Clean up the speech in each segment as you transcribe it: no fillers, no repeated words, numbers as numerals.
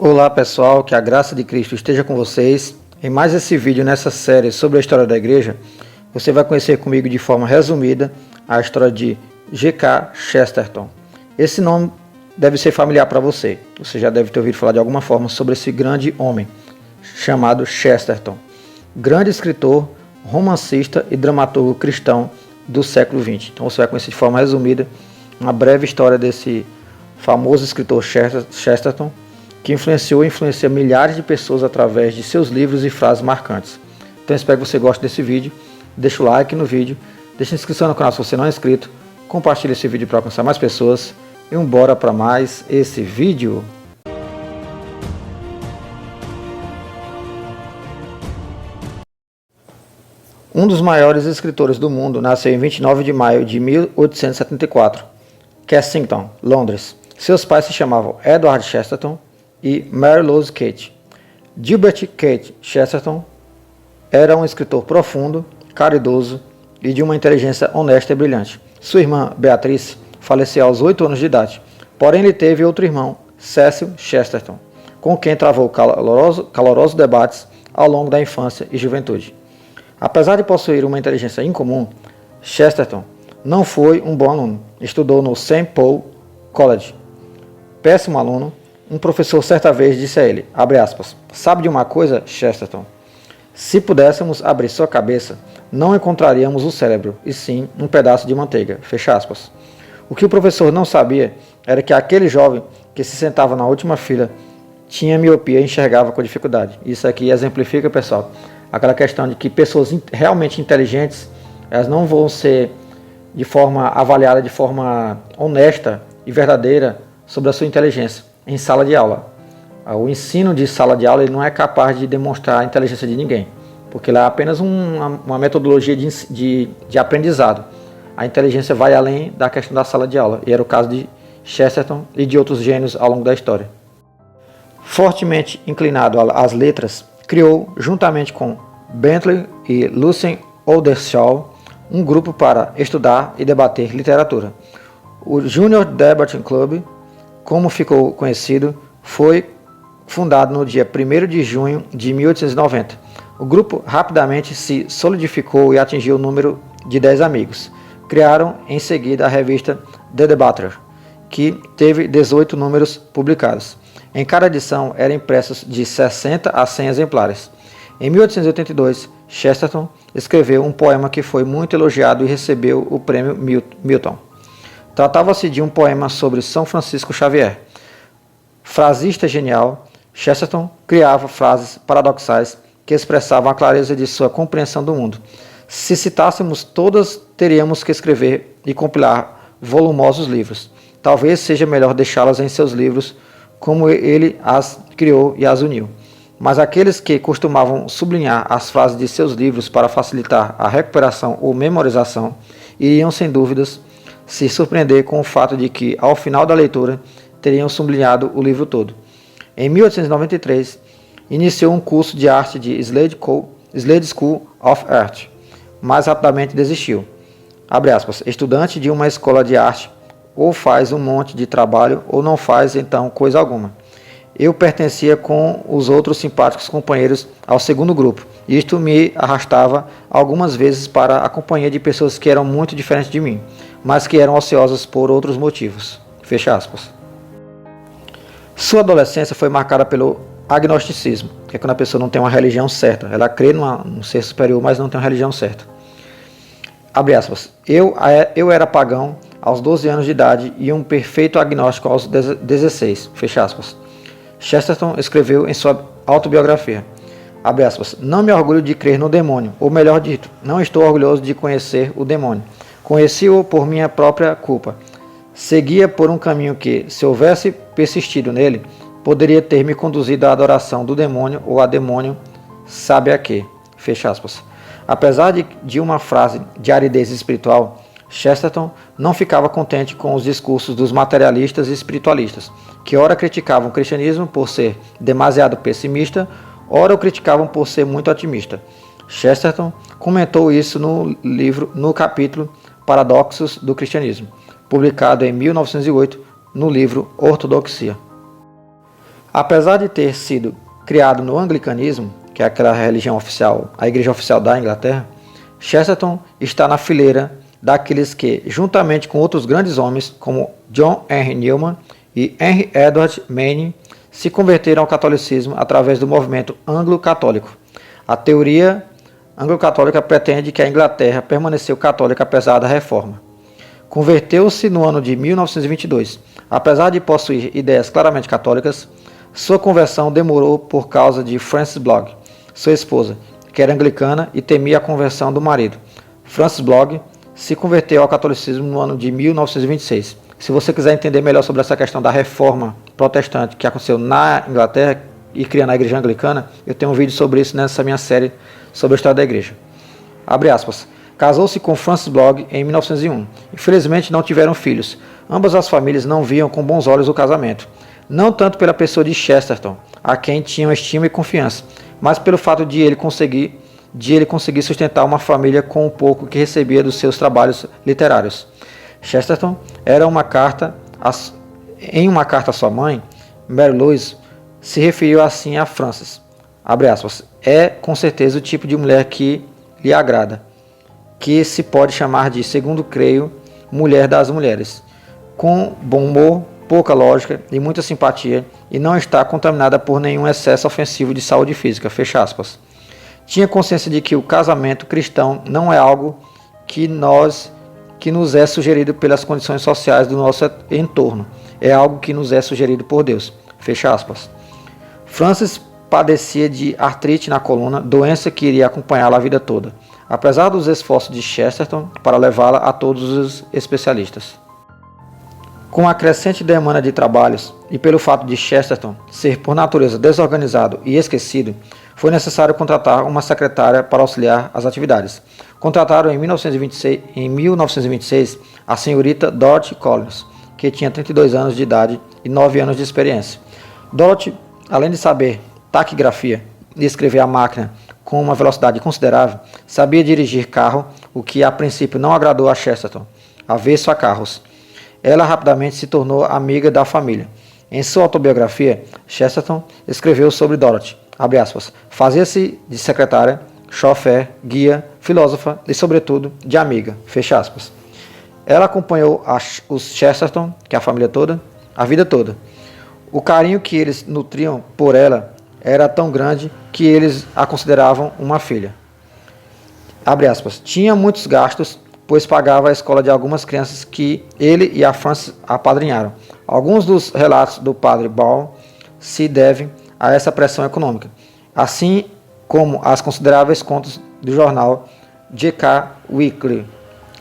Olá pessoal, que a graça de Cristo esteja com vocês. Em mais esse vídeo nessa série sobre a história da igreja, você vai conhecer comigo de forma resumida a história de G.K. Chesterton. Esse nome deve ser familiar para você. Você já deve ter ouvido falar de alguma forma sobre esse grande homem chamado Chesterton. Grande escritor, romancista e dramaturgo cristão do século XX. Então você vai conhecer de forma resumida uma breve história desse famoso escritor Chesterton, que influenciou e influencia milhares de pessoas através de seus livros e frases marcantes. Então espero que você goste desse vídeo, deixa o like no vídeo, deixa a inscrição no canal se você não é inscrito, compartilhe esse vídeo para alcançar mais pessoas e bora para mais esse vídeo. Um dos maiores escritores do mundo nasceu em 29 de maio de 1874, Kensington, Londres. Seus pais se chamavam Edward Chesterton e Mary Louise Kate. Gilbert Kate Chesterton era um escritor profundo, caridoso e de uma inteligência honesta e brilhante. Sua irmã, Beatrice, faleceu aos 8 anos de idade, porém ele teve outro irmão, Cecil Chesterton, com quem travou calorosos debates ao longo da infância e juventude. Apesar de possuir uma inteligência incomum, Chesterton não foi um bom aluno. Estudou no St. Paul College. Péssimo aluno, um professor certa vez disse a ele, abre aspas, sabe de uma coisa, Chesterton? Se pudéssemos abrir sua cabeça, não encontraríamos o cérebro, e sim um pedaço de manteiga, fecha aspas. O que o professor não sabia era que aquele jovem que se sentava na última fila tinha miopia e enxergava com dificuldade. Isso aqui exemplifica, pessoal, aquela questão de que pessoas realmente inteligentes, elas não vão ser de forma avaliada de forma honesta e verdadeira sobre a sua inteligência em sala de aula. O ensino de sala de aula ele não é capaz de demonstrar a inteligência de ninguém, porque lá é apenas uma metodologia de aprendizado. A inteligência vai além da questão da sala de aula, e era o caso de Chesterton e de outros gênios ao longo da história. Fortemente inclinado às letras, criou, juntamente com Bentley e Lucien Oldershaw, um grupo para estudar e debater literatura. O Junior Debating Club, como ficou conhecido, foi fundado no dia 1º de junho de 1890. O grupo rapidamente se solidificou e atingiu o número de 10 amigos. Criaram em seguida a revista The Debater, que teve 18 números publicados. Em cada edição eram impressos de 60 a 100 exemplares. Em 1882, Chesterton escreveu um poema que foi muito elogiado e recebeu o prêmio Milton. Tratava-se de um poema sobre São Francisco Xavier. Frasista genial, Chesterton criava frases paradoxais que expressavam a clareza de sua compreensão do mundo. Se citássemos todas, teríamos que escrever e compilar volumosos livros. Talvez seja melhor deixá-las em seus livros, como ele as criou e as uniu. Mas aqueles que costumavam sublinhar as frases de seus livros para facilitar a recuperação ou memorização, iriam sem dúvidas se surpreender com o fato de que, ao final da leitura, teriam sublinhado o livro todo. Em 1893, iniciou um curso de arte de Slade School of Art, mas rapidamente desistiu. Abre aspas, estudante de uma escola de arte, ou faz um monte de trabalho, ou não faz então coisa alguma. Eu pertencia com os outros simpáticos companheiros ao segundo grupo. Isto me arrastava algumas vezes para a companhia de pessoas que eram muito diferentes de mim, mas que eram ociosas por outros motivos. Fecha aspas. Sua adolescência foi marcada pelo agnosticismo, que é quando a pessoa não tem uma religião certa. Ela crê num ser superior, mas não tem uma religião certa. Abre aspas. Eu era pagão aos 12 anos de idade e um perfeito agnóstico aos 16. Fecha aspas. Chesterton escreveu em sua autobiografia, abre aspas, não me orgulho de crer no demônio, ou melhor dito, não estou orgulhoso de conhecer o demônio. Conheci-o por minha própria culpa. Seguia por um caminho que, se houvesse persistido nele, poderia ter me conduzido à adoração do demônio ou a demônio, sabe a quê? Fecha aspas. Apesar de uma frase de aridez espiritual, Chesterton não ficava contente com os discursos dos materialistas e espiritualistas, que ora criticavam o cristianismo por ser demasiado pessimista, ora o criticavam por ser muito otimista. Chesterton comentou isso no capítulo Paradoxos do Cristianismo, publicado em 1908 no livro Ortodoxia. Apesar de ter sido criado no anglicanismo, que é aquela religião oficial, a igreja oficial da Inglaterra, Chesterton está na fileira daqueles que, juntamente com outros grandes homens como John Henry Newman e Henry Edward Manning, se converteram ao catolicismo através do movimento anglo-católico. A teoria anglo-católica pretende que a Inglaterra permaneceu católica apesar da reforma. Converteu-se no ano de 1922. Apesar de possuir ideias claramente católicas, sua conversão demorou por causa de Frances Blogg, sua esposa, que era anglicana e temia a conversão do marido. Frances Blogg se converteu ao catolicismo no ano de 1926. Se você quiser entender melhor sobre essa questão da reforma protestante que aconteceu na Inglaterra e criando a igreja anglicana, eu tenho um vídeo sobre isso nessa minha série sobre a história da igreja. Abre aspas. Casou-se com Frances Blogg em 1901. Infelizmente não tiveram filhos. Ambas as famílias não viam com bons olhos o casamento. Não tanto pela pessoa de Chesterton, a quem tinham estima e confiança, mas pelo fato de ele conseguir sustentar uma família com o pouco que recebia dos seus trabalhos literários. Chesterton em uma carta à sua mãe, Mary Louise, se referiu assim a Frances. Abre aspas. É com certeza o tipo de mulher que lhe agrada, que se pode chamar de, segundo creio, mulher das mulheres, com bom humor, pouca lógica e muita simpatia, e não está contaminada por nenhum excesso ofensivo de saúde física, fecha aspas. Tinha consciência de que o casamento cristão não é algo que nos é sugerido pelas condições sociais do nosso entorno, é algo que nos é sugerido por Deus, fecha aspas. Frances padecia de artrite na coluna, doença que iria acompanhá-la a vida toda, apesar dos esforços de Chesterton para levá-la a todos os especialistas. Com a crescente demanda de trabalhos e pelo fato de Chesterton ser por natureza desorganizado e esquecido, foi necessário contratar uma secretária para auxiliar as atividades. Contrataram em 1926 a senhorita Dorothy Collins, que tinha 32 anos de idade e 9 anos de experiência. Dorothy, além de saber taquigrafia e escrever a máquina com uma velocidade considerável, sabia dirigir carro, o que a princípio não agradou a Chesterton, avesso a carros. Ela rapidamente se tornou amiga da família. Em sua autobiografia, Chesterton escreveu sobre Dorothy, abre aspas, fazia-se de secretária, chofer, guia, filósofa e, sobretudo, de amiga, fecha aspas. Ela acompanhou os Chesterton, que é a família toda, a vida toda. O carinho que eles nutriam por ela era tão grande que eles a consideravam uma filha. Abre aspas, tinha muitos gastos, pois pagava a escola de algumas crianças que ele e a Frances apadrinharam. Alguns dos relatos do padre Brown se devem a essa pressão econômica, assim como as consideráveis contas do jornal J.K. Weekly.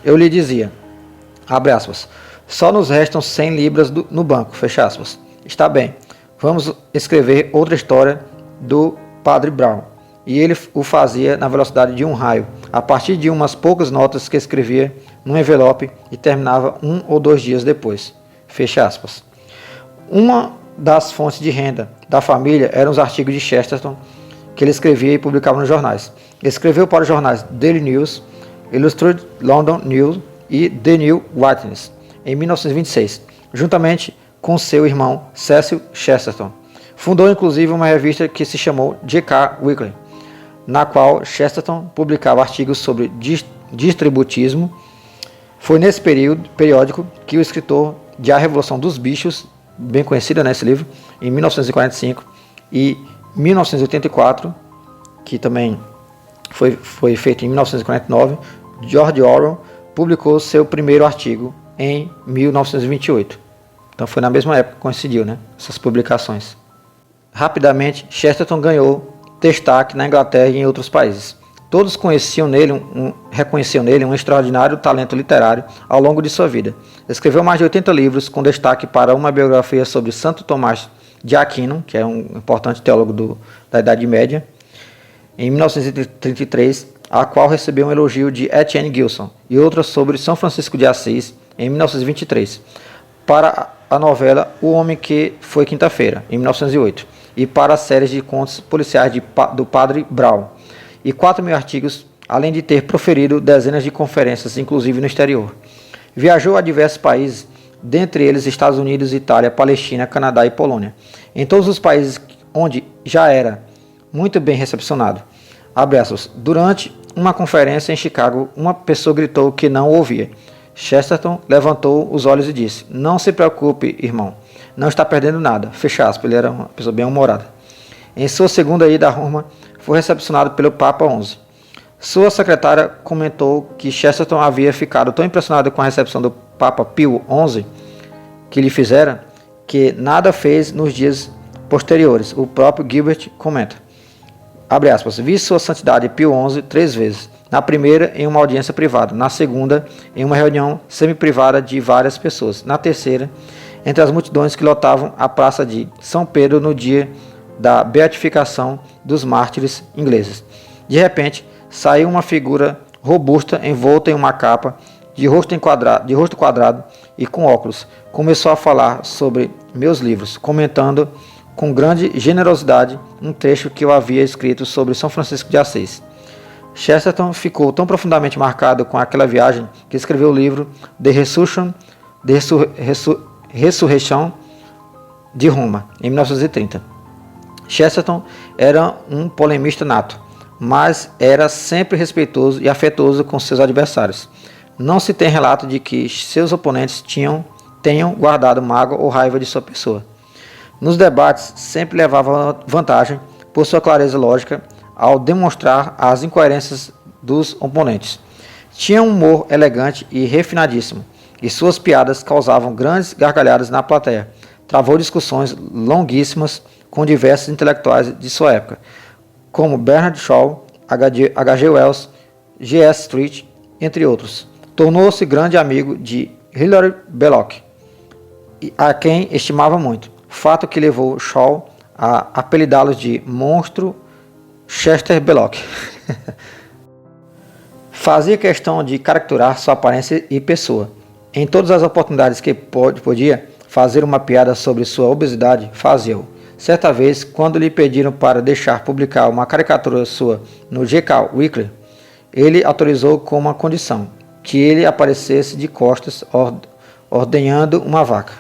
Eu lhe dizia, abre aspas, só nos restam 100 libras no banco, fecha aspas. Está bem, vamos escrever outra história do padre Brown. E ele o fazia na velocidade de um raio, a partir de umas poucas notas que escrevia num envelope e terminava 1 ou 2 dias depois. Fecha aspas. Uma das fontes de renda da família eram os artigos de Chesterton que ele escrevia e publicava nos jornais. Ele escreveu para os jornais Daily News, Illustrated London News e The New Witness em 1926, juntamente com seu irmão Cecil Chesterton. Fundou inclusive uma revista que se chamou J.K. Weekly, na qual Chesterton publicava artigos sobre distributismo. Foi nesse periódico que o escritor de A Revolução dos Bichos, bem conhecido nesse livro, em 1945 e 1984, que também foi feito em 1949, George Orwell publicou seu primeiro artigo em 1928. Então foi na mesma época que coincidiu, essas publicações. Rapidamente, Chesterton ganhou destaque na Inglaterra e em outros países. Todos reconheciam nele um extraordinário talento literário ao longo de sua vida. Escreveu mais de 80 livros, com destaque para uma biografia sobre Santo Tomás de Aquino, que é um importante teólogo da Idade Média, em 1933, a qual recebeu um elogio de Etienne Gilson, e outra sobre São Francisco de Assis, em 1923, para a novela O Homem que Foi Quinta-feira, em 1908, e para as séries de contos policiais do Padre Brown, e 4.000 artigos, além de ter proferido dezenas de conferências, inclusive no exterior. Viajou a diversos países dentre eles Estados Unidos, Itália, Palestina, Canadá e Polônia, em todos os países onde já era muito bem recepcionado. Abre aspas. Durante uma conferência em Chicago, uma pessoa gritou que não o ouvia. Chesterton levantou os olhos e disse: "Não se preocupe, irmão, não está perdendo nada." Fecha aspas, ele era uma pessoa bem humorada. Em sua segunda ida a Roma, foi recepcionado pelo Papa XI. Sua secretária comentou que Chesterton havia ficado tão impressionado com a recepção do Papa Pio XI que lhe fizera, que nada fez nos dias posteriores. O próprio Gilbert comenta, abre aspas, "Vi sua santidade Pio XI 3 vezes. Na primeira, em uma audiência privada. Na segunda, em uma reunião semi-privada de várias pessoas. Na terceira, entre as multidões que lotavam a praça de São Pedro no dia da beatificação dos mártires ingleses. De repente, saiu uma figura robusta, envolta em uma capa, de rosto quadrado e com óculos. Começou a falar sobre meus livros, comentando com grande generosidade um trecho que eu havia escrito sobre São Francisco de Assis. Chesterton ficou tão profundamente marcado com aquela viagem que escreveu o livro The Resurrection de Roma, em 1930. Chesterton era um polemista nato, mas era sempre respeitoso e afetuoso com seus adversários. Não se tem relato de que seus oponentes tenham guardado mágoa ou raiva de sua pessoa. Nos debates, sempre levava vantagem por sua clareza lógica ao demonstrar as incoerências dos oponentes. Tinha um humor elegante e refinadíssimo, e suas piadas causavam grandes gargalhadas na plateia. Travou discussões longuíssimas com diversos intelectuais de sua época, como Bernard Shaw, H.G. Wells, G.S. Street, entre outros. Tornou-se grande amigo de Hilaire Belloc, a quem estimava muito, fato que levou Shaw a apelidá-lo de Monstro Chester Belloc. Fazia questão de caracterizar sua aparência e pessoa. Em todas as oportunidades que podia fazer uma piada sobre sua obesidade, fazia-o. Certa vez, quando lhe pediram para deixar publicar uma caricatura sua no GK Weekly, ele autorizou com uma condição, que ele aparecesse de costas ordenhando uma vaca.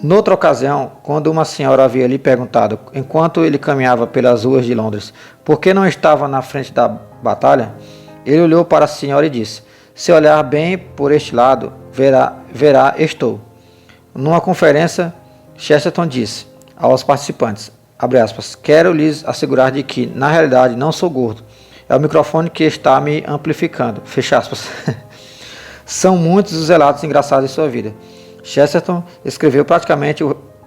Noutra ocasião, quando uma senhora havia lhe perguntado, enquanto ele caminhava pelas ruas de Londres, por que não estava na frente da batalha, ele olhou para a senhora e disse, se olhar bem por este lado, verá estou. Numa conferência, Chesterton disse aos participantes, abre aspas, quero lhes assegurar de que, na realidade, não sou gordo. É o microfone que está me amplificando. Fecha aspas. São muitos os relatos engraçados em sua vida. Chesterton escreveu praticamente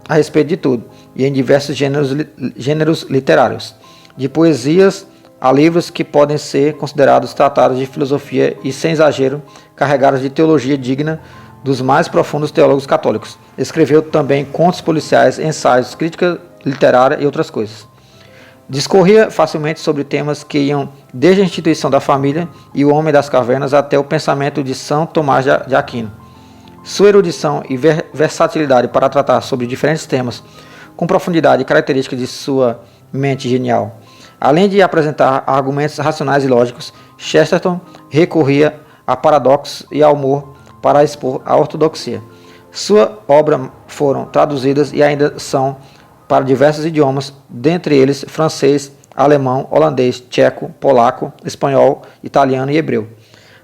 a respeito de tudo, e em diversos gêneros literários, de poesias a livros que podem ser considerados tratados de filosofia e, sem exagero, carregados de teologia digna dos mais profundos teólogos católicos. Escreveu também contos policiais, ensaios, crítica literária e outras coisas. Discorria facilmente sobre temas que iam desde a instituição da família e o homem das cavernas até o pensamento de São Tomás de Aquino. Sua erudição e versatilidade para tratar sobre diferentes temas, com profundidade e características de sua mente genial. Além de apresentar argumentos racionais e lógicos, Chesterton recorria a paradoxos e ao humor para expor a ortodoxia. Sua obra foram traduzidas e ainda são para diversos idiomas, dentre eles francês, alemão, holandês, tcheco, polaco, espanhol, italiano e hebreu.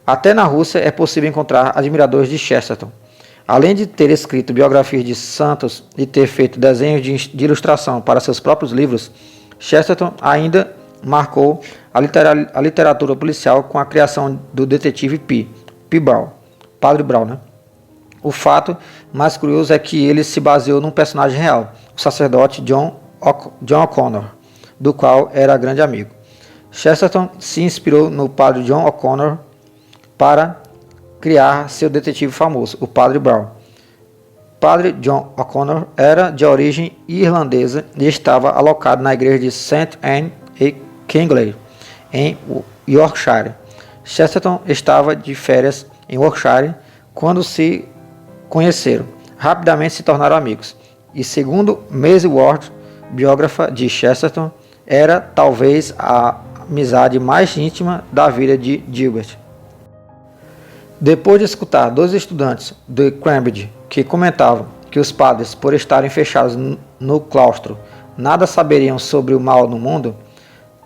Até na Rússia é possível encontrar admiradores de Chesterton. Além de ter escrito biografias de santos e ter feito desenhos de ilustração para seus próprios livros, Chesterton ainda marcou a literatura policial com a criação do detetive P. Brown, Padre Brown, né? O fato mais curioso é que ele se baseou num personagem real, o sacerdote John O'Connor, do qual era grande amigo. Chesterton se inspirou no Padre John O'Connor para criar seu detetive famoso, o Padre Brown. Padre John O'Connor era de origem irlandesa e estava alocado na igreja de St. Anne e Kingley, em Yorkshire. Chesterton estava de férias em Yorkshire quando se conheceram. Rapidamente se tornaram amigos. E segundo Maisie Ward, biógrafa de Chesterton, era talvez a amizade mais íntima da vida de Gilbert. Depois de escutar dois estudantes de Cambridge que comentavam que os padres, por estarem fechados no claustro, nada saberiam sobre o mal no mundo,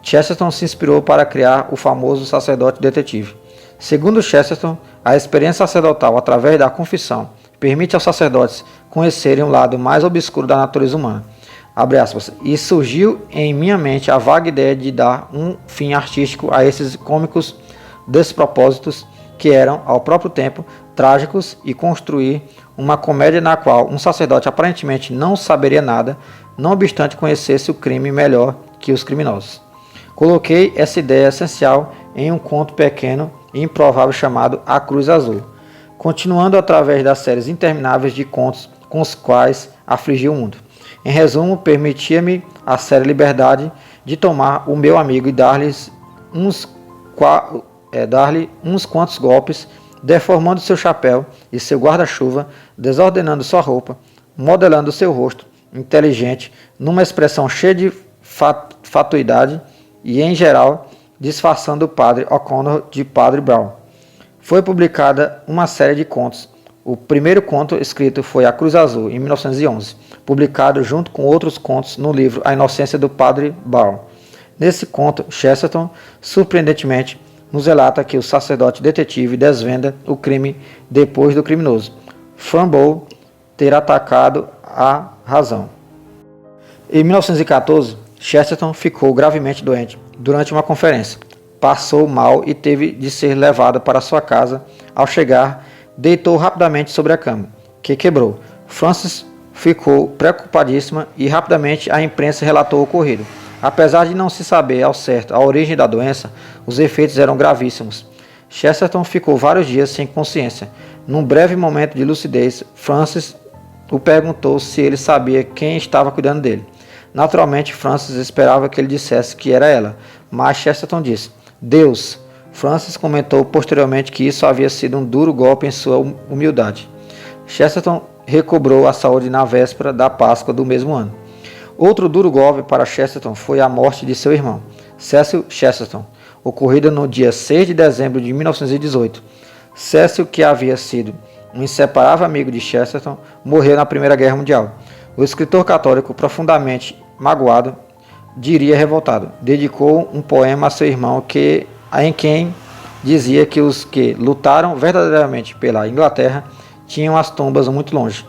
Chesterton se inspirou para criar o famoso sacerdote detetive. Segundo Chesterton, a experiência sacerdotal através da confissão permite aos sacerdotes conhecerem um lado mais obscuro da natureza humana. Abre aspas, e surgiu em minha mente a vaga ideia de dar um fim artístico a esses cômicos despropósitos que eram, ao próprio tempo, trágicos e construir uma comédia na qual um sacerdote aparentemente não saberia nada, não obstante conhecesse o crime melhor que os criminosos. Coloquei essa ideia essencial em um conto pequeno e improvável chamado A Cruz Azul, continuando através das séries intermináveis de contos com os quais afligi o mundo. Em resumo, permitia-me a séria liberdade de tomar o meu amigo e dar-lhe uns quantos golpes, deformando seu chapéu e seu guarda-chuva, desordenando sua roupa, modelando seu rosto inteligente numa expressão cheia de fatuidade e, em geral, disfarçando o padre O'Connor de Padre Brown. Foi publicada uma série de contos. O primeiro conto escrito foi A Cruz Azul, em 1911, publicado junto com outros contos no livro A Inocência do Padre Brown. Nesse conto, Chesterton, surpreendentemente, nos relata que o sacerdote detetive desvenda o crime depois do criminoso, Flambeau, ter atacado a razão. Em 1914, Chesterton ficou gravemente doente durante uma conferência. Passou mal e teve de ser levado para sua casa. Ao chegar, deitou rapidamente sobre a cama, que quebrou. Frances ficou preocupadíssima e rapidamente a imprensa relatou o ocorrido. Apesar de não se saber ao certo a origem da doença, os efeitos eram gravíssimos. Chesterton ficou vários dias sem consciência. Num breve momento de lucidez, Frances o perguntou se ele sabia quem estava cuidando dele. Naturalmente, Frances esperava que ele dissesse que era ela, mas Chesterton disse, Deus. Frances comentou posteriormente que isso havia sido um duro golpe em sua humildade. Chesterton recobrou a saúde na véspera da Páscoa do mesmo ano. Outro duro golpe para Chesterton foi a morte de seu irmão, Cecil Chesterton, ocorrida no dia 6 de dezembro de 1918. Cecil, que havia sido um inseparável amigo de Chesterton, morreu na Primeira Guerra Mundial. O escritor católico, profundamente magoado, diria revoltado, dedicou um poema a seu irmão em quem dizia que os que lutaram verdadeiramente pela Inglaterra tinham as tumbas muito longe,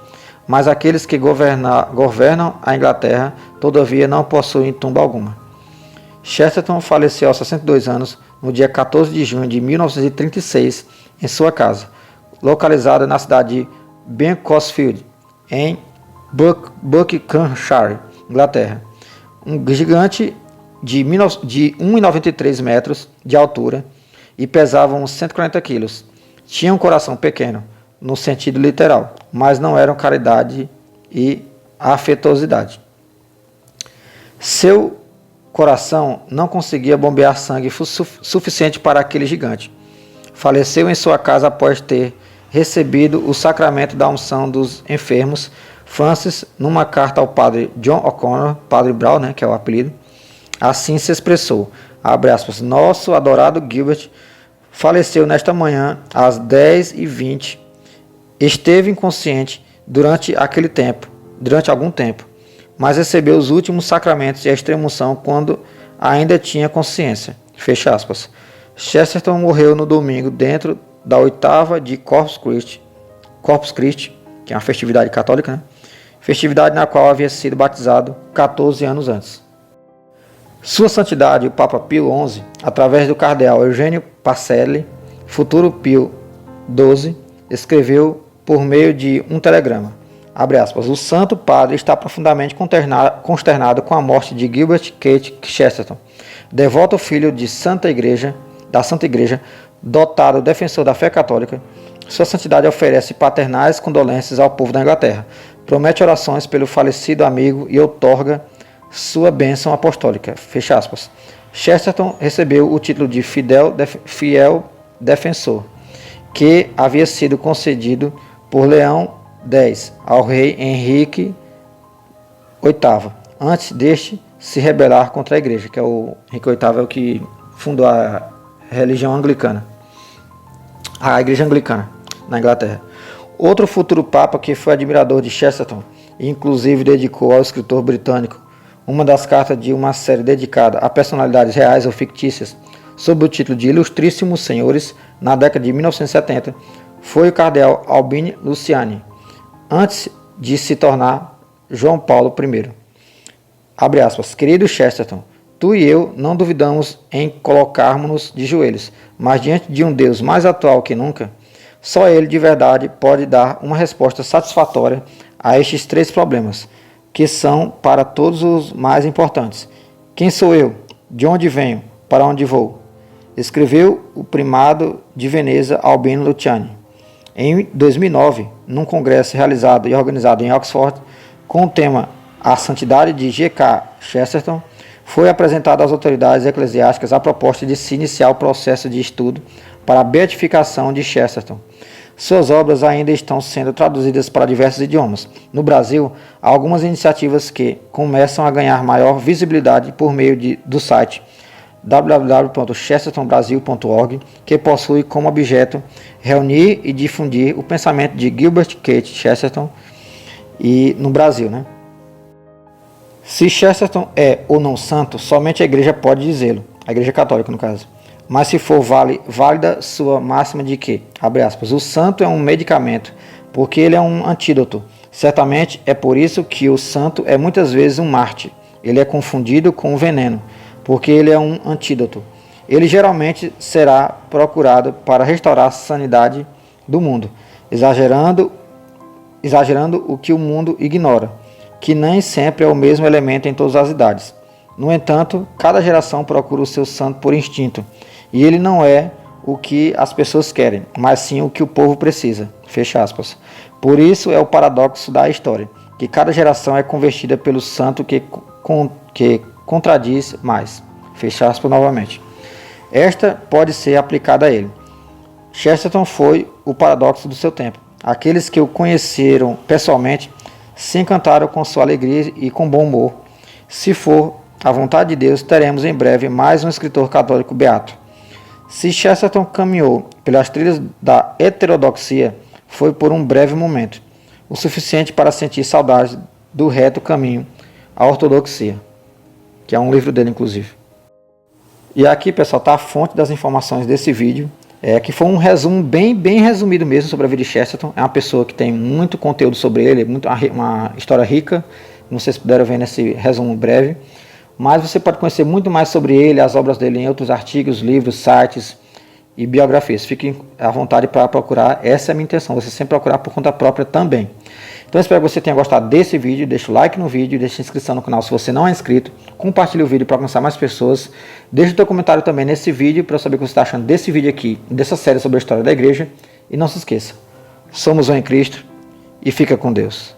mas aqueles que governam a Inglaterra, todavia, não possuem tumba alguma. Chesterton faleceu aos 62 anos, no dia 14 de junho de 1936, em sua casa, localizada na cidade de Beaconsfield, em Buckinghamshire, Inglaterra. Um gigante de 1,93 metros de altura e pesava uns 140 quilos. Tinha um coração pequeno, no sentido literal, mas não eram caridade e afetuosidade. Seu coração não conseguia bombear sangue suficiente para aquele gigante. Faleceu em sua casa após ter recebido o sacramento da unção dos enfermos. Francis, numa carta ao padre John O'Connor, Padre Brown, que é o apelido, assim se expressou, abre aspas, nosso adorado Gilbert faleceu nesta manhã às 10h20, esteve inconsciente durante algum tempo, mas recebeu os últimos sacramentos e a extrema-unção quando ainda tinha consciência, fecha aspas. Chesterton morreu no domingo dentro da oitava de Corpus Christi, que é uma festividade católica, festividade na qual havia sido batizado 14 anos antes. Sua Santidade, o Papa Pio XI, através do cardeal Eugênio Pacelli, futuro Pio XII, escreveu por meio de um telegrama, abre aspas, o Santo Padre está profundamente consternado com a morte de Gilbert Keith Chesterton, devoto filho da Santa Igreja, dotado defensor da fé católica. Sua Santidade oferece paternais condolências ao povo da Inglaterra, promete orações pelo falecido amigo e outorga sua bênção apostólica. Fecha aspas. Chesterton recebeu o título de fiel defensor, que havia sido concedido por Leão X ao rei Henrique VIII, antes deste se rebelar contra a igreja, que é o Henrique VIII é o que fundou a religião anglicana, a igreja anglicana na Inglaterra. Outro futuro papa que foi admirador de Chesterton e inclusive dedicou ao escritor britânico uma das cartas de uma série dedicada a personalidades reais ou fictícias, sob o título de Ilustríssimos Senhores, na década de 1970, foi o cardeal Albino Luciani, antes de se tornar João Paulo I. Abre aspas, querido Chesterton, tu e eu não duvidamos em colocarmos-nos de joelhos, mas diante de um Deus mais atual que nunca, só Ele de verdade pode dar uma resposta satisfatória a estes três problemas, que são para todos os mais importantes. Quem sou eu? De onde venho? Para onde vou? Escreveu o primado de Veneza Albino Luciani. Em 2009, num congresso realizado e organizado em Oxford, com o tema A Santidade de G.K. Chesterton, foi apresentada às autoridades eclesiásticas a proposta de se iniciar o processo de estudo para a beatificação de Chesterton. Suas obras ainda estão sendo traduzidas para diversos idiomas. No Brasil, há algumas iniciativas que começam a ganhar maior visibilidade por meio do site www.chestertonbrasil.org, que possui como objeto reunir e difundir o pensamento de Gilbert Keith Chesterton e no Brasil, Se Chesterton é ou não santo, somente a Igreja pode dizê-lo, a Igreja Católica no caso. Mas se for válida sua máxima de que, abre aspas, o santo é um medicamento, porque ele é um antídoto. Certamente é por isso que o santo é muitas vezes um mártir. Ele é confundido com o veneno, porque ele é um antídoto. Ele geralmente será procurado para restaurar a sanidade do mundo, exagerando o que o mundo ignora, que nem sempre é o mesmo elemento em todas as idades. No entanto, cada geração procura o seu santo por instinto, e ele não é o que as pessoas querem, mas sim o que o povo precisa. Fecha aspas. Por isso é o paradoxo da história, que cada geração é convertida pelo santo que contradiz mais. Fecha aspas novamente. Esta pode ser aplicada a ele. Chesterton foi o paradoxo do seu tempo. Aqueles que o conheceram pessoalmente se encantaram com sua alegria e com bom humor. Se for a vontade de Deus, teremos em breve mais um escritor católico beato. Se Chesterton caminhou pelas trilhas da heterodoxia, foi por um breve momento, o suficiente para sentir saudade do reto caminho à ortodoxia, que é um livro dele, inclusive. E aqui, pessoal, está a fonte das informações desse vídeo, que foi um resumo bem resumido mesmo sobre a vida de Chesterton. É uma pessoa que tem muito conteúdo sobre ele, uma história rica, não sei se puderam ver nesse resumo breve. Mas você pode conhecer muito mais sobre ele, as obras dele em outros artigos, livros, sites e biografias. Fiquem à vontade para procurar, essa é a minha intenção, você sempre procurar por conta própria também. Então espero que você tenha gostado desse vídeo, deixa o like no vídeo, deixa a inscrição no canal se você não é inscrito, compartilhe o vídeo para alcançar mais pessoas, deixa o teu comentário também nesse vídeo para eu saber o que você está achando desse vídeo aqui, dessa série sobre a história da igreja, e não se esqueça, somos um em Cristo e fica com Deus.